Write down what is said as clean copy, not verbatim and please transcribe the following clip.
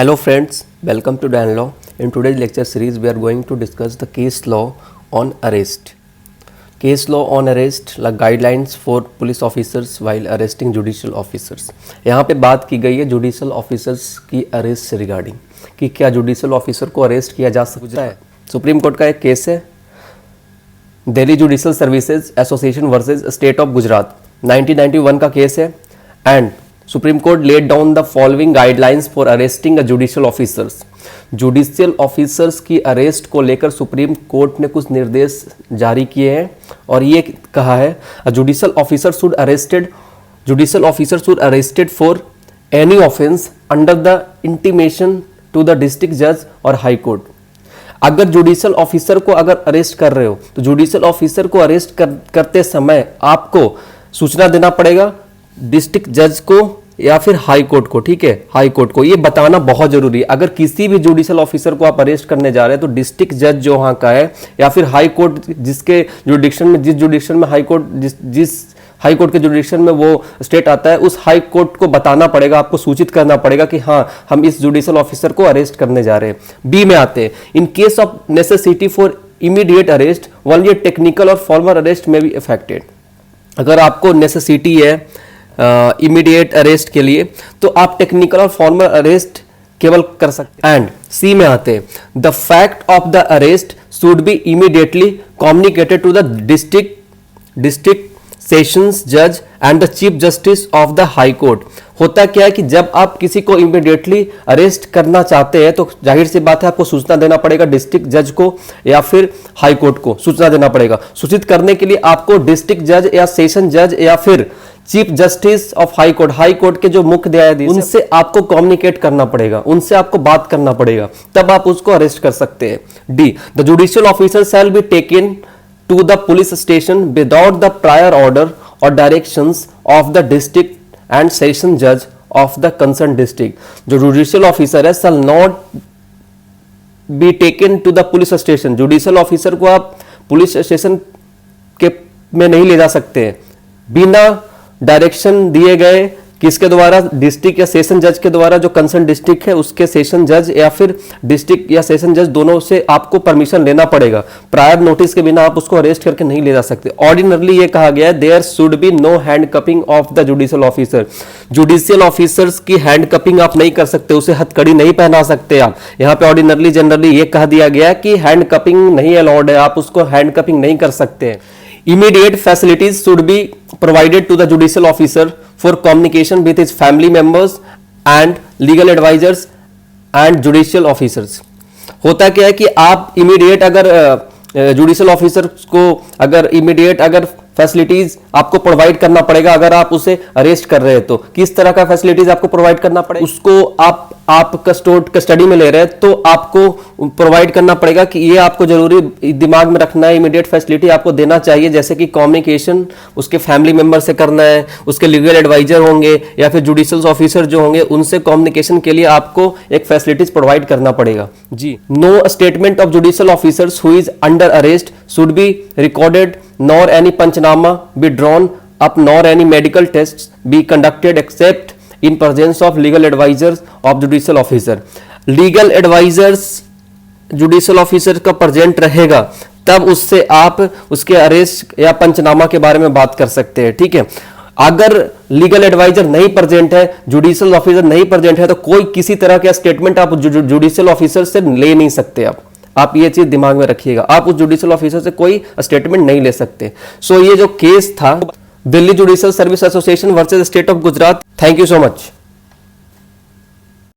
Hello friends, welcome to Dan Law. In today's lecture series, we are going to discuss the case law on arrest. Case law on arrest, like guidelines for police officers while arresting judicial officers. यहाँ पे बात की गई है judicial officers की arrest से regarding कि क्या जुडिशल ऑफिसर को अरेस्ट किया जा सकता है। सुप्रीम कोर्ट का एक केस है, Delhi judicial services association versus state of Gujarat, 1991 का केस है। And supreme court laid down the following guidelines for arresting a judicial officers. Judicial officers की अरेस्ट को लेकर सुप्रीम कोर्ट ने कुछ निर्देश जारी किए हैं और ये कहा है judicial officer should arrested for any offence under the intimation to the district जज और हाई कोर्ट। अगर जुडिशियल ऑफिसर को अगर अरेस्ट कर रहे हो तो जुडिशियल ऑफिसर को अरेस्ट करते समय आपको सूचना देना पड़ेगा डिस्ट्रिक्ट जज को या फिर हाई कोर्ट को। ठीक है, हाई कोर्ट को ये बताना बहुत जरूरी है। अगर किसी भी जुडिशियल ऑफिसर को आप अरेस्ट करने जा रहे हैं तो डिस्ट्रिक्ट जज जो वहां का है या फिर हाई कोर्ट जिसके जुडिक्शन में जिस हाई कोर्ट के जुडिक्शन में वो स्टेट आता है उस हाई कोर्ट को बताना पड़ेगा, आपको सूचित करना पड़ेगा कि हाँ हम इस जुडिशियल ऑफिसर को अरेस्ट करने जा रहे हैं। बी में आते हैं, in case of necessity for immediate arrest only technical और फॉर्मल अरेस्ट में बी इफेक्टेड। अगर आपको नेसेसिटी है इमीडिएट अरेस्ट के लिए तो आप टेक्निकल और फॉर्मल अरेस्ट केवल कर सकते हैं। एंड सी में आते हैं, the fact of the arrest should be immediately communicated to the district sessions जज and the chief justice of the high court. होता क्या है कि जब आप किसी को इमीडिएटली अरेस्ट करना चाहते हैं तो जाहिर सी बात है आपको सूचना देना पड़ेगा डिस्ट्रिक्ट जज को या फिर हाई कोर्ट को सूचना देना पड़ेगा। सूचित करने के लिए आपको डिस्ट्रिक्ट जज या सेशन जज या फिर chief justice of high court के जो मुख्य न्यायाधीश उनसे आपको कम्युनिकेट करना पड़ेगा, उनसे आपको बात करना पड़ेगा, तब आप उसको अरेस्ट कर सकते हैं। D, the judicial officer shall be taken to the police station without the prior order और directions of the district and session जज ऑफ द कंसर्न डिस्ट्रिक्ट। जो जुडिशियल ऑफिसर है shall not be taken to the police station. Judicial officer को आप police station के में नहीं ले जा सकते हैं बिना डायरेक्शन दिए गए किसके द्वारा, डिस्ट्रिक्ट या सेशन जज के द्वारा। जो कंसर्न डिस्ट्रिक्ट है उसके सेशन जज या फिर डिस्ट्रिक्ट या सेशन जज दोनों से आपको परमिशन लेना पड़ेगा। प्रायर नोटिस के बिना आप उसको अरेस्ट करके नहीं ले जा सकते। ऑर्डिनरली ये कहा गया है there should be no hand cuffing of the judicial officer. Judicial officers की हैंड कपिंग आप नहीं कर सकते, उसे हथकड़ी नहीं पहना सकते आप। यहाँ पे ऑर्डिनरली जनरली ये कहा दिया गया कि हैंड कपिंग नहीं अलाउड है, आप उसको हैंड कपिंग नहीं कर सकते। Immediate facilities should be provided to the judicial officer for communication with his family members and legal advisors and judicial officers। होता क्या है कि आप इमीडिएट अगर जुडिशियल ऑफिसर को अगर इमीडिएट अगर फैसिलिटीज आपको प्रोवाइड करना पड़ेगा। अगर आप उसे अरेस्ट कर रहे हैं तो किस तरह का फैसिलिटीज आपको प्रोवाइड करना पड़ेगा, उसको आप कस्टडी में ले रहे हैं तो आपको प्रोवाइड करना पड़ेगा कि ये आपको जरूरी दिमाग में रखना है, इमीडिएट फैसिलिटी आपको देना चाहिए, जैसे कि कम्युनिकेशन उसके फैमिली मेंबर से करना है, उसके लीगल एडवाइजर होंगे या फिर जुडिशियल ऑफिसर जो होंगे उनसे कम्युनिकेशन के लिए आपको एक फैसिलिटीज प्रोवाइड करना पड़ेगा। जी, no statement of judicial officers who is under arrest should be recorded nor any panchnama be drawn up nor any medical tests be conducted except in presence of legal advisors of judicial officer। legal advisors judicial officer का present रहेगा तब उससे आप उसके arrest या पंचनामा के बारे में बात कर सकते हैं। ठीक है, अगर लीगल एडवाइजर नहीं प्रेजेंट है, जुडिशियल ऑफिसर नहीं प्रेजेंट है तो कोई किसी तरह का स्टेटमेंट आप जुडिशियल ऑफिसर से ले नहीं सकते। आप ये चीज दिमाग में रखिएगा, आप उस जुडिशियल ऑफिसर से कोई स्टेटमेंट नहीं ले सकते। सो ये जो केस था Delhi judicial service association versus state of Gujarat. Thank you so much.